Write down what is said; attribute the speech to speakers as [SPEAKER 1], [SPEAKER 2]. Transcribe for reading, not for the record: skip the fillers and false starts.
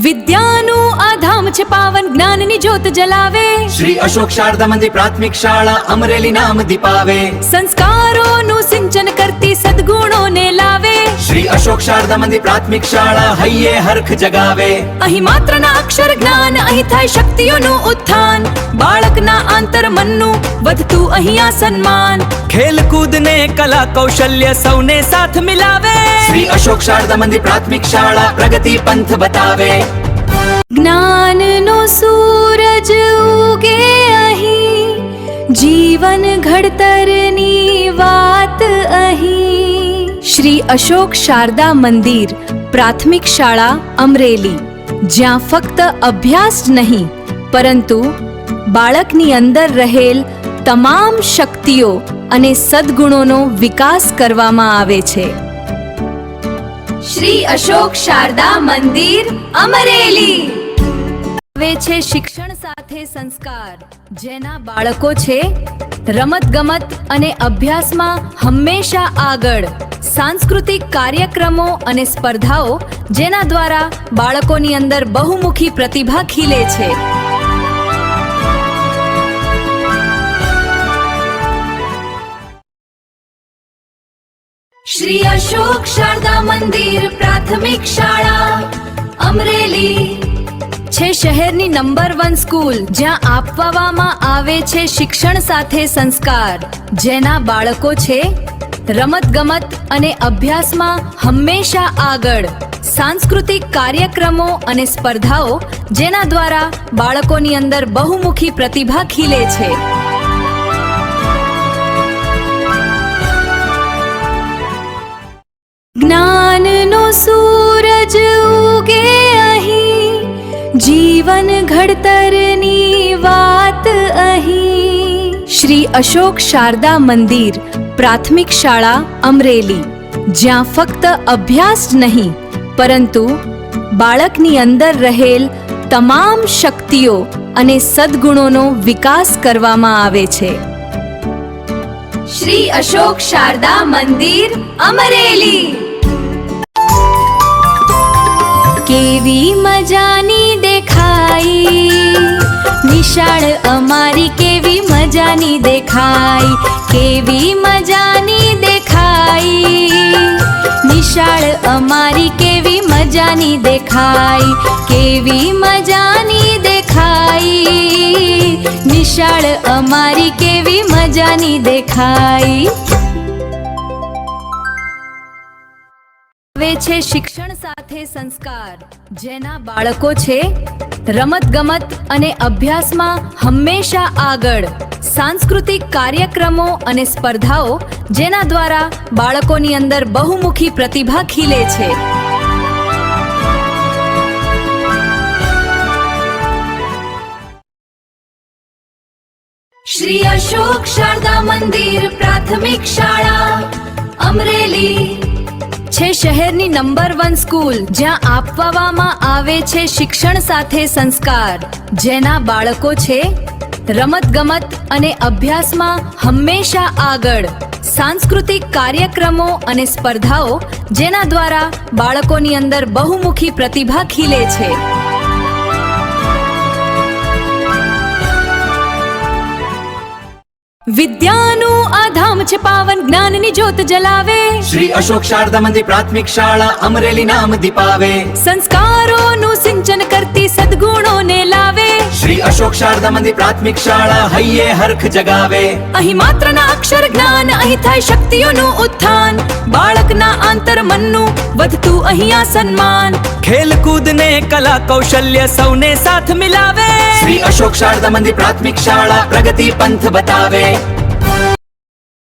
[SPEAKER 1] વિદ્યાનું આ ધામ છે પાવન, જ્ઞાનની જ્યોત જલાવે.
[SPEAKER 2] શ્રી અશોક શારદા મંદિર પ્રાથમિક શાળા અમરેલી નામ દીપાવે.
[SPEAKER 1] સંસ્કારોનું સિંચન કરતી સદગુણોને લાવે.
[SPEAKER 2] શ્રી અશોક શારદા મંદિર પ્રાથમિક શાળા હૈયે હરખ જગાવે.
[SPEAKER 1] અહીં માત્રના અક્ષર જ્ઞાન, અહીં થાય શક્તિઓનું ઉત્થાન. બાળકના આંતર મનનું વધતું અહીંયા સન્માન.
[SPEAKER 3] ખેલકૂદ ને કલા કૌશલ્ય સૌને સાથ મિલાવે.
[SPEAKER 2] શ્રી અશોક શારદા મંદિર પ્રાથમિક શાળા પ્રગતિ પંથ બતાવે.
[SPEAKER 1] જ્ઞાનનો સૂરજ ઉગે અહીં, જીવન ઘડતરની વાત અહીં. શ્રી અશોક શારદા મંદિર પ્રાથમિક શાળા અમરેલી, જ્યાં ફક્ત અભ્યાસ જ નહીં પરંતુ બાળકની અંદર રહેલ તમામ શક્તિઓ અને સદ્ગુણોનો વિકાસ કરવામાં આવે છે. શ્રી અશોક શારદા મંદિર અમરેલી આવે છે શિક્ષણ સાથે સંસ્કાર, જેના બાળકો છે રમત ગમત અને અભ્યાસમાં હંમેશા આગળ. સાંસ્કૃતિક કાર્યક્રમો અને સ્પર્ધાઓ, જેના દ્વારા બાળકોની અંદર બહુમુખી પ્રતિભા ખીલે છે. શ્રી અશોક શારદા મંદિર પ્રાથમિક શાળા અમરેલી છે શહેરની નંબર 1 સ્કૂલ, જ્યાં આપવામાં આવે છે શિક્ષણ સાથે સંસ્કાર, જેના બાળકો છે રમત ગમત અને અભ્યાસમાં હંમેશા આગળ. સાંસ્કૃતિક કાર્યક્રમો અને સ્પર્ધાઓ, જેના દ્વારા બાળકોની અંદર બહુમુખી પ્રતિભા ખીલે છે. જ્ઞાનનો સૂરજ ઉગે અહીં, જીવન ઘડતરની વાત અહીં. શ્રી અશોક શારદા મંદિર પ્રાથમિક શાળા અમરેલી, જ્યાં ફક્ત અભ્યાસ જ નહીં પરંતુ બાળકની અંદર રહેલ તમામ શક્તિઓ અને સદ્ગુણોનો વિકાસ કરવામાં આવે છે. શ્રી અશોક શારદા મંદિર અમરેલી કેવી મજાની દેખાઈ, નિશાળ અમારી કેવી મજાની દેખાઈ. કેવી મજાની દેખાઈ, નિશાળ અમારી કેવી મજાની દેખાઈ. કેવી મજાની દેખાઈ, નિશાળ અમારી કેવી મજાની દેખાઈ. આવે છે શિક્ષણ સાથે સંસ્કાર, જેના બાળકો છે રમત ગમત અને અભ્યાસમાં હંમેશા આગળ. સાંસ્કૃતિક કાર્યક્રમો અને સ્પર્ધાઓ, જેના દ્વારા બાળકોની અંદર બહુમુખી પ્રતિભા ખીલે છે. શ્રી અશોક શારદા મંદિર પ્રાથમિક શાળા અમરેલી છે શહેરની નંબર 1 સ્કૂલ, જ્યાં આપવામાં આવે છે શિક્ષણ સાથે સંસ્કાર, જેના બાળકો છે રમત ગમત અને અભ્યાસમાં હંમેશા આગળ. સાંસ્કૃતિક કાર્યક્રમો અને સ્પર્ધાઓ, જેના દ્વારા બાળકોની અંદર બહુમુખી પ્રતિભા ખીલે છે. વિદ્યાનું આ ધામ છે પાવન, જ્ઞાનની જ્યોત જલાવે.
[SPEAKER 2] શ્રી અશોક શારદા મંદિર પ્રાથમિક શાળા અમરેલી નામ દીપાવે.
[SPEAKER 1] સંસ્કારોનું સિંચન કરતી સદગુણોને લાવે.
[SPEAKER 2] શ્રી અશોક શારદા મંદિર પ્રાથમિક શાળા હૈયે હરખ જગાવે.
[SPEAKER 1] અહીં માત્રના અક્ષર જ્ઞાન, અહીં થાય શક્તિઓનું ઉત્થાન. બાળકના આંતર મનનું વધતું અહીંયા સન્માન.
[SPEAKER 3] ખેલકૂદ ને કલા કૌશલ્ય સૌને સાથ મિલાવે.
[SPEAKER 2] શ્રી અશોક શારદા મંદિર પ્રાથમિક શાળા પ્રગતિ પંથ બતાવે.